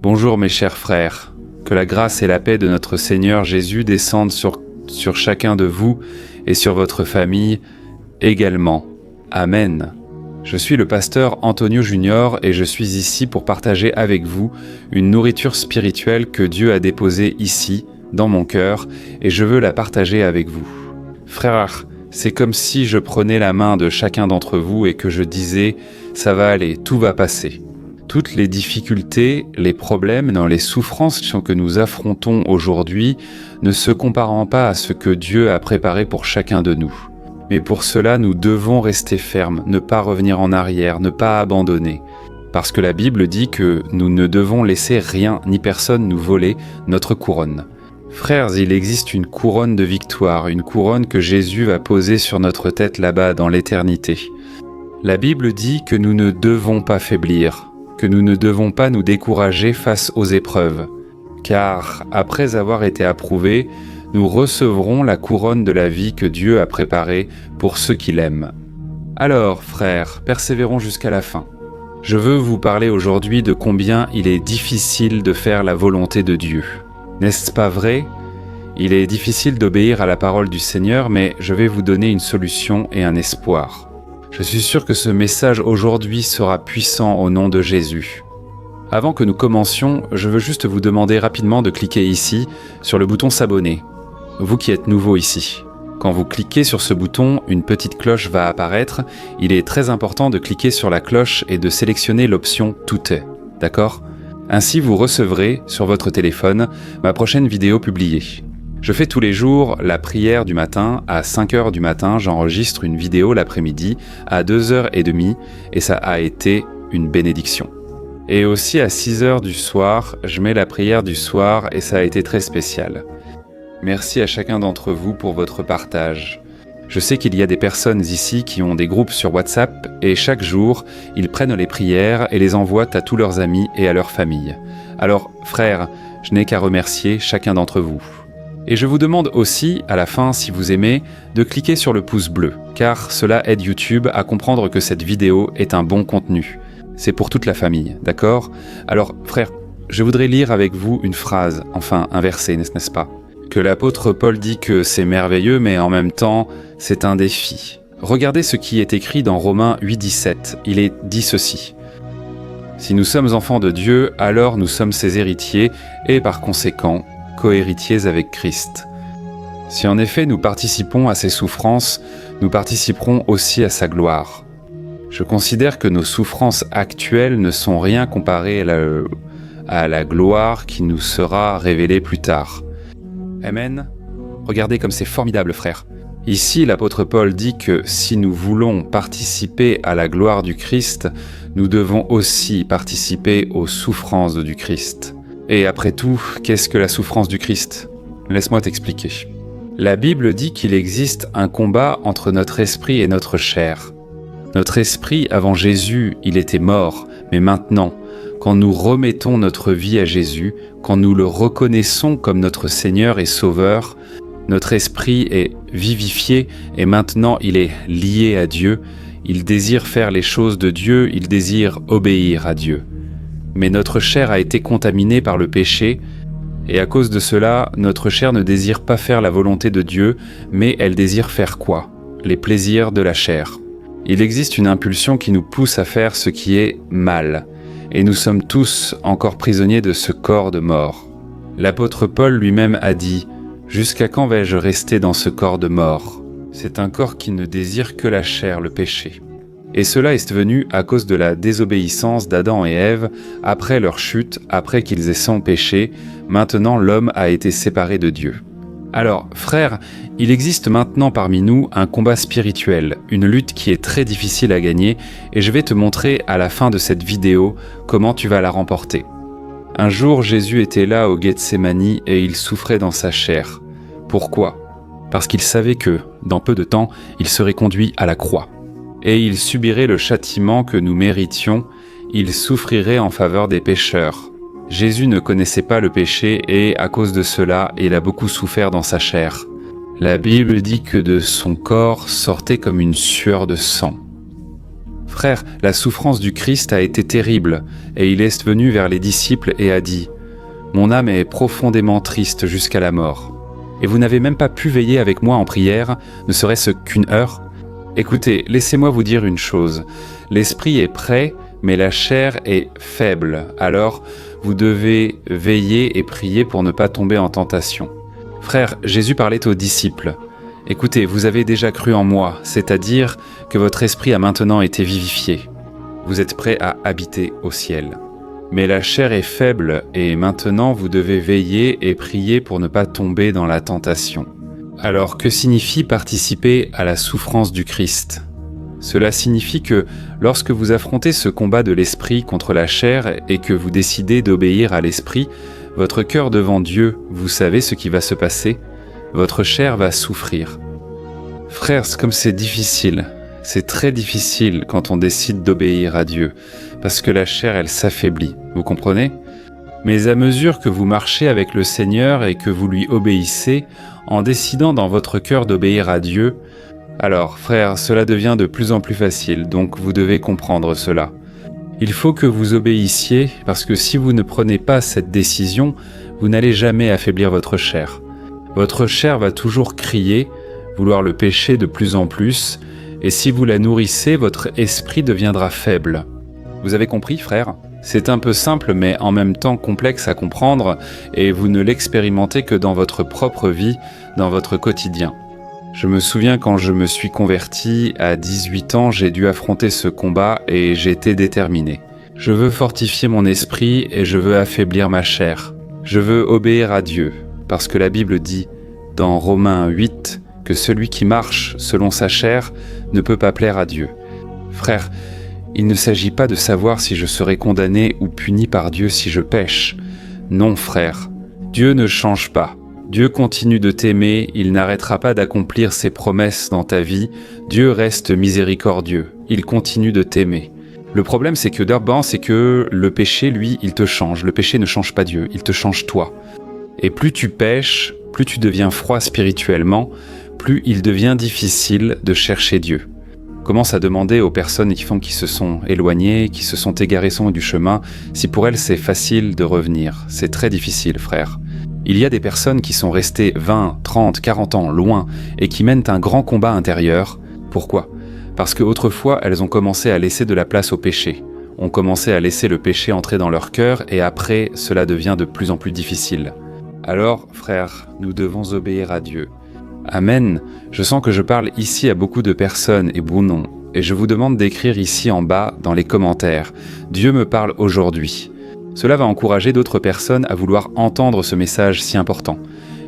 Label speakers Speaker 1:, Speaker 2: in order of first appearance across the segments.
Speaker 1: Bonjour mes chers frères, que la grâce et la paix de notre Seigneur Jésus descendent sur chacun de vous et sur votre famille également. Amen. Je suis le pasteur Antonio Junior et je suis ici pour partager avec vous une nourriture spirituelle que Dieu a déposée ici, dans mon cœur, et je veux la partager avec vous. Frères, c'est comme si je prenais la main de chacun d'entre vous et que je disais « ça va aller, tout va passer ». Toutes les difficultés, les problèmes, les souffrances que nous affrontons aujourd'hui ne se comparant pas à ce que Dieu a préparé pour chacun de nous. Mais pour cela, nous devons rester fermes, ne pas revenir en arrière, ne pas abandonner. Parce que la Bible dit que nous ne devons laisser rien ni personne nous voler notre couronne. Frères, il existe une couronne de victoire, une couronne que Jésus va poser sur notre tête là-bas dans l'éternité. La Bible dit que nous ne devons pas faiblir, que nous ne devons pas nous décourager face aux épreuves, car après avoir été approuvés, nous recevrons la couronne de la vie que Dieu a préparée pour ceux qui l'aiment. Alors, frères, persévérons jusqu'à la fin. Je veux vous parler aujourd'hui de combien il est difficile de faire la volonté de Dieu. N'est-ce pas vrai? Il est difficile d'obéir à la parole du Seigneur, mais je vais vous donner une solution et un espoir. Je suis sûr que ce message aujourd'hui sera puissant au nom de Jésus. Avant que nous commencions, je veux juste vous demander rapidement de cliquer ici, sur le bouton s'abonner. Vous qui êtes nouveau ici. Quand vous cliquez sur ce bouton, une petite cloche va apparaître. Il est très important de cliquer sur la cloche et de sélectionner l'option « Tout est ». D'accord ? Ainsi, vous recevrez sur votre téléphone ma prochaine vidéo publiée. Je fais tous les jours la prière du matin, à 5h du matin, j'enregistre une vidéo l'après-midi à 2h30 et ça a été une bénédiction. Et aussi à 6h du soir, je mets la prière du soir et ça a été très spécial. Merci à chacun d'entre vous pour votre partage. Je sais qu'il y a des personnes ici qui ont des groupes sur WhatsApp et chaque jour, ils prennent les prières et les envoient à tous leurs amis et à leurs familles. Alors, frères, je n'ai qu'à remercier chacun d'entre vous. Et je vous demande aussi, à la fin, si vous aimez, de cliquer sur le pouce bleu, car cela aide YouTube à comprendre que cette vidéo est un bon contenu. C'est pour toute la famille, d'accord? Alors, frères, je voudrais lire avec vous une phrase, enfin un verset, n'est-ce pas? Que l'apôtre Paul dit que c'est merveilleux, mais en même temps, c'est un défi. Regardez ce qui est écrit dans Romains 8,17. Il est dit ceci. « Si nous sommes enfants de Dieu, alors nous sommes ses héritiers, et par conséquent, co-héritiers avec Christ. Si en effet nous participons à ses souffrances, nous participerons aussi à sa gloire. Je considère que nos souffrances actuelles ne sont rien comparées à la gloire qui nous sera révélée plus tard. » Amen. Regardez comme c'est formidable, frère. Ici, l'apôtre Paul dit que si nous voulons participer à la gloire du Christ, nous devons aussi participer aux souffrances du Christ. Et après tout, qu'est-ce que la souffrance du Christ? Laisse-moi t'expliquer. La Bible dit qu'il existe un combat entre notre esprit et notre chair. Notre esprit, avant Jésus, il était mort, mais maintenant, quand nous remettons notre vie à Jésus, quand nous le reconnaissons comme notre Seigneur et Sauveur, notre esprit est vivifié et maintenant il est lié à Dieu. Il désire faire les choses de Dieu, il désire obéir à Dieu. Mais notre chair a été contaminée par le péché et à cause de cela, notre chair ne désire pas faire la volonté de Dieu, mais elle désire faire quoi? Les plaisirs de la chair. Il existe une impulsion qui nous pousse à faire ce qui est mal. Et nous sommes tous encore prisonniers de ce corps de mort. L'apôtre Paul lui-même a dit « Jusqu'à quand vais-je rester dans ce corps de mort ?» C'est un corps qui ne désire que la chair, le péché. Et cela est venu à cause de la désobéissance d'Adam et Ève, après leur chute, après qu'ils aient sans péché, maintenant l'homme a été séparé de Dieu. Alors, frères, il existe maintenant parmi nous un combat spirituel, une lutte qui est très difficile à gagner, et je vais te montrer à la fin de cette vidéo comment tu vas la remporter. Un jour, Jésus était là au Gethsémani et il souffrait dans sa chair. Pourquoi? Parce qu'il savait que, dans peu de temps, il serait conduit à la croix. Et il subirait le châtiment que nous méritions, il souffrirait en faveur des pécheurs. Jésus ne connaissait pas le péché et, à cause de cela, il a beaucoup souffert dans sa chair. La Bible dit que de son corps sortait comme une sueur de sang. Frère, la souffrance du Christ a été terrible, et il est venu vers les disciples et a dit « Mon âme est profondément triste jusqu'à la mort. Et vous n'avez même pas pu veiller avec moi en prière, ne serait-ce qu'une heure ? Écoutez, laissez-moi vous dire une chose. L'esprit est prêt, mais la chair est faible. Alors, vous devez veiller et prier pour ne pas tomber en tentation. » Frère, Jésus parlait aux disciples. « Écoutez, vous avez déjà cru en moi, c'est-à-dire que votre esprit a maintenant été vivifié. Vous êtes prêts à habiter au ciel. Mais la chair est faible et maintenant vous devez veiller et prier pour ne pas tomber dans la tentation. » Alors, que signifie participer à la souffrance du Christ ? Cela signifie que lorsque vous affrontez ce combat de l'esprit contre la chair et que vous décidez d'obéir à l'esprit, votre cœur devant Dieu, vous savez ce qui va se passer ? Votre chair va souffrir. Frères, comme c'est difficile. C'est très difficile quand on décide d'obéir à Dieu, parce que la chair, elle s'affaiblit. Vous comprenez ? Mais à mesure que vous marchez avec le Seigneur et que vous lui obéissez, en décidant dans votre cœur d'obéir à Dieu, alors, frères, cela devient de plus en plus facile, donc vous devez comprendre cela. Il faut que vous obéissiez, parce que si vous ne prenez pas cette décision, vous n'allez jamais affaiblir votre chair. Votre chair va toujours crier, vouloir le pécher de plus en plus, et si vous la nourrissez, votre esprit deviendra faible. Vous avez compris, frères ? C'est un peu simple, mais en même temps complexe à comprendre, et vous ne l'expérimentez que dans votre propre vie, dans votre quotidien. Je me souviens quand je me suis converti, à 18 ans, j'ai dû affronter ce combat et j'étais déterminé. Je veux fortifier mon esprit et je veux affaiblir ma chair. Je veux obéir à Dieu, parce que la Bible dit, dans Romains 8, que celui qui marche selon sa chair ne peut pas plaire à Dieu. Frère, il ne s'agit pas de savoir si je serai condamné ou puni par Dieu si je pêche. Non, frère, Dieu ne change pas. Dieu continue de t'aimer, il n'arrêtera pas d'accomplir ses promesses dans ta vie. Dieu reste miséricordieux, il continue de t'aimer. Le problème, c'est que le péché, lui, il te change. Le péché ne change pas Dieu, il te change toi. Et plus tu pêches, plus tu deviens froid spirituellement, plus il devient difficile de chercher Dieu. Commence à demander aux personnes qui se sont éloignées, qui se sont égarées du chemin, si pour elles c'est facile de revenir. C'est très difficile, frère. Il y a des personnes qui sont restées 20, 30, 40 ans loin et qui mènent un grand combat intérieur. Pourquoi ? Parce qu'autrefois, elles ont commencé à laisser de la place au péché. Ont commencé à laisser le péché entrer dans leur cœur et après, cela devient de plus en plus difficile. Alors, frères, nous devons obéir à Dieu. Amen. Je sens que je parle ici à beaucoup de personnes et bon non. Et je vous demande d'écrire ici en bas, dans les commentaires. Dieu me parle aujourd'hui. Cela va encourager d'autres personnes à vouloir entendre ce message si important.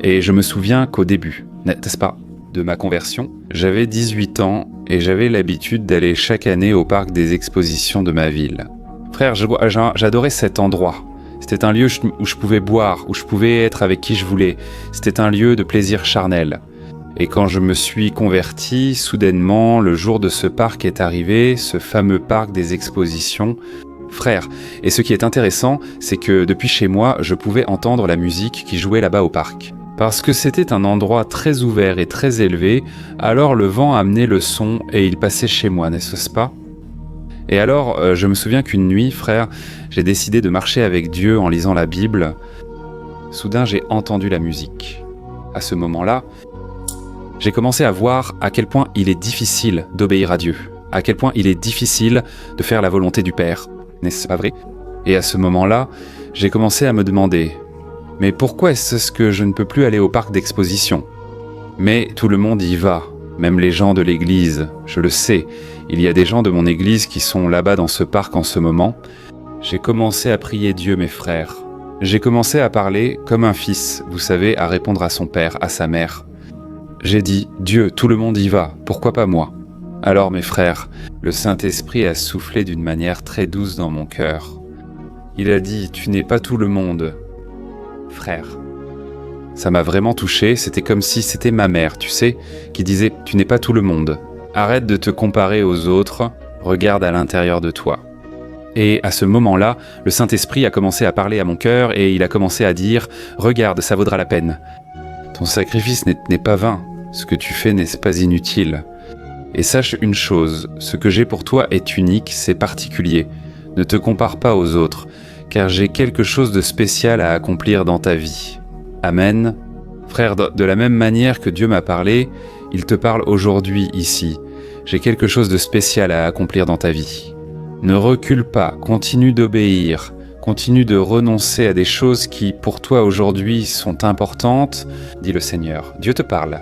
Speaker 1: Et je me souviens qu'au début, n'est-ce pas, de ma conversion, j'avais 18 ans et j'avais l'habitude d'aller chaque année au parc des expositions de ma ville. Frère, j'adorais cet endroit. C'était un lieu où je pouvais boire, où je pouvais être avec qui je voulais. C'était un lieu de plaisir charnel. Et quand je me suis converti, soudainement, le jour de ce parc est arrivé, ce fameux parc des expositions. Frère, et ce qui est intéressant, c'est que depuis chez moi, je pouvais entendre la musique qui jouait là-bas au parc. Parce que c'était un endroit très ouvert et très élevé, alors le vent amenait le son et il passait chez moi, n'est-ce pas ? Et alors, je me souviens qu'une nuit, frère, j'ai décidé de marcher avec Dieu en lisant la Bible. Soudain, j'ai entendu la musique. À ce moment-là, j'ai commencé à voir à quel point il est difficile d'obéir à Dieu, à quel point il est difficile de faire la volonté du Père. N'est-ce pas vrai ? Et à ce moment-là, j'ai commencé à me demander « Mais pourquoi est-ce que je ne peux plus aller au parc d'exposition ?» Mais tout le monde y va, même les gens de l'église, je le sais. Il y a des gens de mon église qui sont là-bas dans ce parc en ce moment. J'ai commencé à prier Dieu, mes frères. J'ai commencé à parler comme un fils, vous savez, à répondre à son père, à sa mère. J'ai dit « Dieu, tout le monde y va, pourquoi pas moi ?» Alors mes frères, le Saint-Esprit a soufflé d'une manière très douce dans mon cœur. Il a dit « Tu n'es pas tout le monde, frère ». Ça m'a vraiment touché, c'était comme si c'était ma mère, tu sais, qui disait « Tu n'es pas tout le monde. Arrête de te comparer aux autres, regarde à l'intérieur de toi. » Et à ce moment-là, le Saint-Esprit a commencé à parler à mon cœur et il a commencé à dire « Regarde, ça vaudra la peine. Ton sacrifice n'est pas vain, ce que tu fais n'est pas inutile. » Et sache une chose, ce que j'ai pour toi est unique, c'est particulier. Ne te compare pas aux autres, car j'ai quelque chose de spécial à accomplir dans ta vie. Amen. Frère, de la même manière que Dieu m'a parlé, il te parle aujourd'hui ici. J'ai quelque chose de spécial à accomplir dans ta vie. Ne recule pas, continue d'obéir, continue de renoncer à des choses qui, pour toi aujourd'hui, sont importantes, dit le Seigneur. Dieu te parle.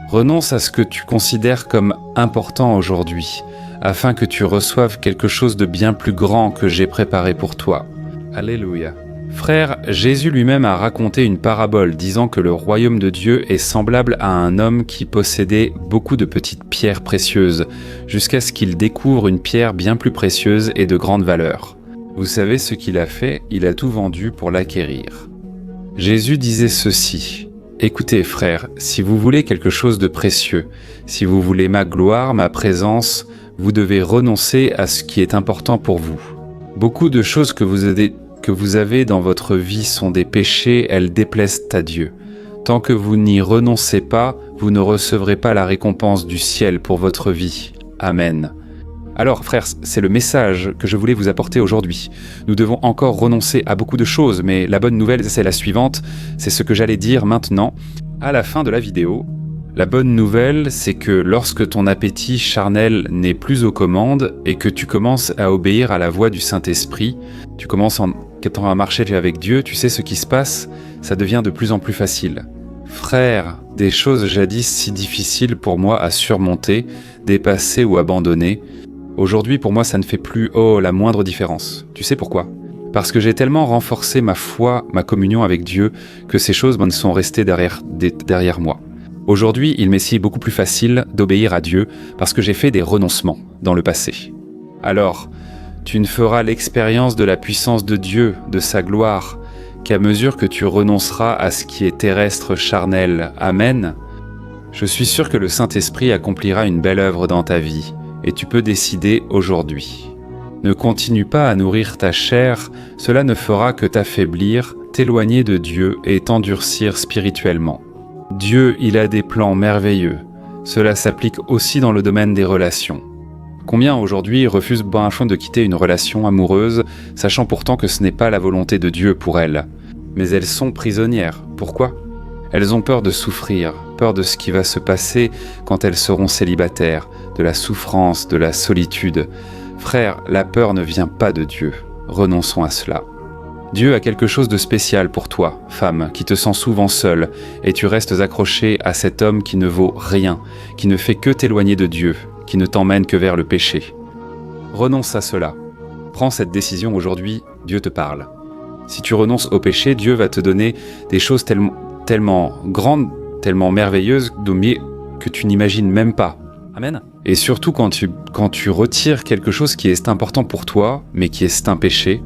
Speaker 1: Renonce à ce que tu considères comme important aujourd'hui, afin que tu reçoives quelque chose de bien plus grand que j'ai préparé pour toi. Alléluia. Frère, Jésus lui-même a raconté une parabole disant que le royaume de Dieu est semblable à un homme qui possédait beaucoup de petites pierres précieuses, jusqu'à ce qu'il découvre une pierre bien plus précieuse et de grande valeur. Vous savez ce qu'il a fait? Il a tout vendu pour l'acquérir. Jésus disait ceci: « Écoutez, frères, si vous voulez quelque chose de précieux, si vous voulez ma gloire, ma présence, vous devez renoncer à ce qui est important pour vous. Beaucoup de choses que vous avez dans votre vie sont des péchés, elles déplaisent à Dieu. Tant que vous n'y renoncez pas, vous ne recevrez pas la récompense du ciel pour votre vie. Amen. » Alors, frères, c'est le message que je voulais vous apporter aujourd'hui. Nous devons encore renoncer à beaucoup de choses, mais la bonne nouvelle, c'est la suivante. C'est ce que j'allais dire maintenant, à la fin de la vidéo. La bonne nouvelle, c'est que lorsque ton appétit charnel n'est plus aux commandes et que tu commences à obéir à la voix du Saint-Esprit, tu commences à marcher avec Dieu, tu sais ce qui se passe, ça devient de plus en plus facile. Frère, des choses jadis si difficiles pour moi à surmonter, dépasser ou abandonner, aujourd'hui, pour moi, ça ne fait plus la moindre différence. Tu sais pourquoi? Parce que j'ai tellement renforcé ma foi, ma communion avec Dieu, que ces choses sont restées derrière moi. Aujourd'hui, il m'est si beaucoup plus facile d'obéir à Dieu parce que j'ai fait des renoncements dans le passé. Alors, tu ne feras l'expérience de la puissance de Dieu, de sa gloire, qu'à mesure que tu renonceras à ce qui est terrestre, charnel. Amen. Je suis sûr que le Saint-Esprit accomplira une belle œuvre dans ta vie. Et tu peux décider aujourd'hui. Ne continue pas à nourrir ta chair, cela ne fera que t'affaiblir, t'éloigner de Dieu et t'endurcir spirituellement. Dieu, il a des plans merveilleux. Cela s'applique aussi dans le domaine des relations. Combien aujourd'hui refusent de quitter une relation amoureuse, sachant pourtant que ce n'est pas la volonté de Dieu pour elles. Mais elles sont prisonnières. Pourquoi ? Elles ont peur de souffrir, peur de ce qui va se passer quand elles seront célibataires, de la souffrance, de la solitude. Frère, la peur ne vient pas de Dieu. Renonçons à cela. Dieu a quelque chose de spécial pour toi, femme, qui te sens souvent seule, et tu restes accrochée à cet homme qui ne vaut rien, qui ne fait que t'éloigner de Dieu, qui ne t'emmène que vers le péché. Renonce à cela. Prends cette décision aujourd'hui, Dieu te parle. Si tu renonces au péché, Dieu va te donner des choses tellement grandes, tellement merveilleuses, que tu n'imagines même pas. Amen. Et surtout quand tu retires quelque chose qui est important pour toi, mais qui est un péché,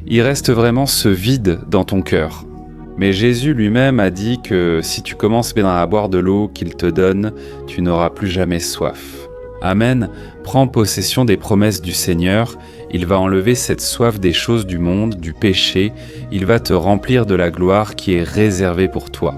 Speaker 1: il reste vraiment ce vide dans ton cœur. Mais Jésus lui-même a dit que si tu commences à boire de l'eau qu'il te donne, tu n'auras plus jamais soif. Amen. Prends possession des promesses du Seigneur. Il va enlever cette soif des choses du monde, du péché. Il va te remplir de la gloire qui est réservée pour toi.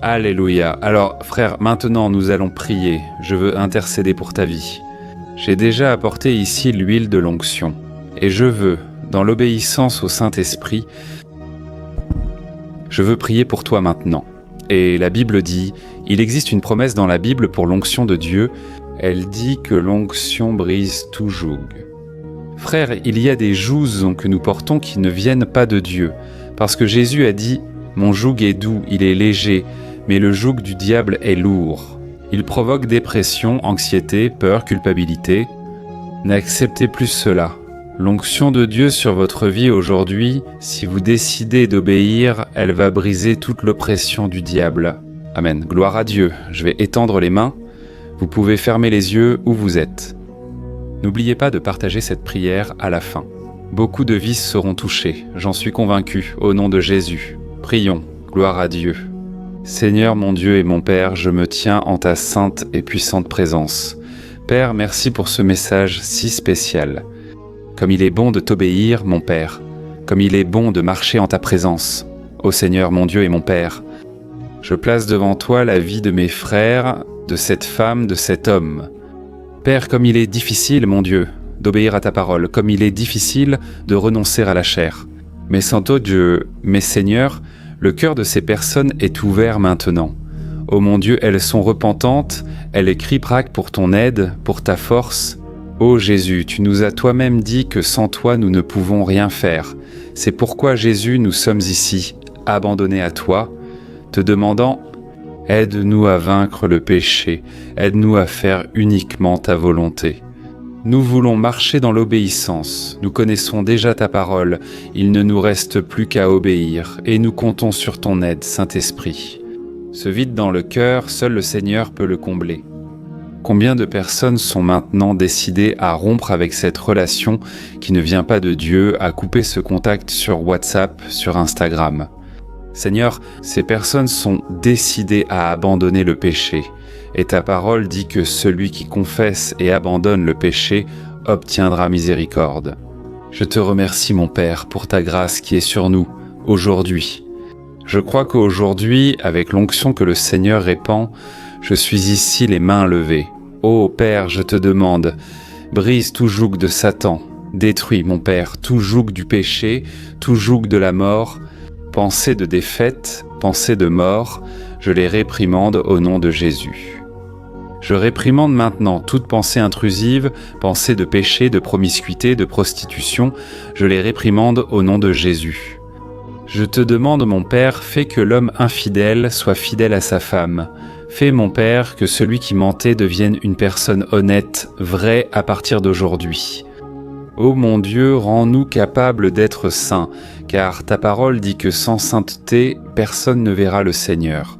Speaker 1: Alléluia. Alors, frère, maintenant nous allons prier. Je veux intercéder pour ta vie. J'ai déjà apporté ici l'huile de l'onction. Et je veux, dans l'obéissance au Saint-Esprit, je veux prier pour toi maintenant. Et la Bible dit, il existe une promesse dans la Bible pour l'onction de Dieu. Elle dit que l'onction brise tout joug. Frère, il y a des jougs que nous portons qui ne viennent pas de Dieu. Parce que Jésus a dit, mon joug est doux, il est léger, mais le joug du diable est lourd. Il provoque dépression, anxiété, peur, culpabilité. N'acceptez plus cela. L'onction de Dieu sur votre vie aujourd'hui, si vous décidez d'obéir, elle va briser toute l'oppression du diable. Amen. Gloire à Dieu. Je vais étendre les mains. Vous pouvez fermer les yeux où vous êtes. N'oubliez pas de partager cette prière à la fin. Beaucoup de vies seront touchées, j'en suis convaincu, au nom de Jésus. Prions. Gloire à Dieu. Seigneur mon Dieu et mon Père, je me tiens en ta sainte et puissante présence. Père, merci pour ce message si spécial. Comme il est bon de t'obéir, mon Père, comme il est bon de marcher en ta présence. Ô Seigneur, mon Dieu et mon Père, je place devant toi la vie de mes frères, de cette femme, de cet homme. Père, comme il est difficile, mon Dieu, d'obéir à ta parole, comme il est difficile de renoncer à la chair. Mais Santo Dieu, mais Seigneur, le cœur de ces personnes est ouvert maintenant. Ô mon Dieu, elles sont repentantes, elles crient-praquent pour ton aide, pour ta force. Ô Jésus, tu nous as toi-même dit que sans toi nous ne pouvons rien faire. C'est pourquoi Jésus, nous sommes ici, abandonnés à toi, te demandant « Aide-nous à vaincre le péché, aide-nous à faire uniquement ta volonté. » Nous voulons marcher dans l'obéissance, nous connaissons déjà ta parole, il ne nous reste plus qu'à obéir, et nous comptons sur ton aide, Saint-Esprit. Ce vide dans le cœur, seul le Seigneur peut le combler. Combien de personnes sont maintenant décidées à rompre avec cette relation qui ne vient pas de Dieu, à couper ce contact sur WhatsApp, sur Instagram? Seigneur, ces personnes sont décidées à abandonner le péché. Et ta parole dit que celui qui confesse et abandonne le péché obtiendra miséricorde. Je te remercie, mon Père, pour ta grâce qui est sur nous, aujourd'hui. Je crois qu'aujourd'hui, avec l'onction que le Seigneur répand, je suis ici les mains levées. Ô Père, je te demande, brise tout joug de Satan, détruis, mon Père, tout joug du péché, tout joug de la mort, pensée de défaite, pensée de mort, je les réprimande au nom de Jésus. Je réprimande maintenant toute pensée intrusive, pensée de péché, de promiscuité, de prostitution, je les réprimande au nom de Jésus. Je te demande, mon Père, fais que l'homme infidèle soit fidèle à sa femme. Fais, mon Père, que celui qui mentait devienne une personne honnête, vraie à partir d'aujourd'hui. Ô mon Dieu, rends-nous capables d'être saints, car ta parole dit que sans sainteté, personne ne verra le Seigneur.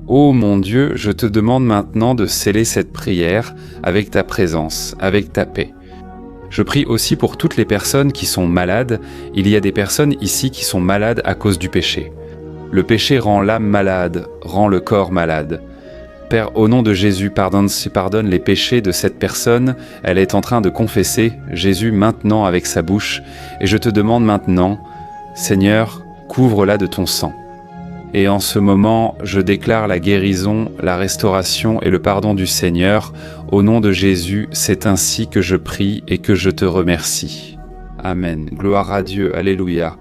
Speaker 1: Ô mon Dieu, je te demande maintenant de sceller cette prière avec ta présence, avec ta paix. Je prie aussi pour toutes les personnes qui sont malades. Il y a des personnes ici qui sont malades à cause du péché. Le péché rend l'âme malade, rend le corps malade. Père, au nom de Jésus, pardonne les péchés de cette personne. Elle est en train de confesser Jésus maintenant avec sa bouche. Et je te demande maintenant, Seigneur, couvre-la de ton sang. Et en ce moment, je déclare la guérison, la restauration et le pardon du Seigneur. Au nom de Jésus, c'est ainsi que je prie et que je te remercie. Amen. Gloire à Dieu. Alléluia.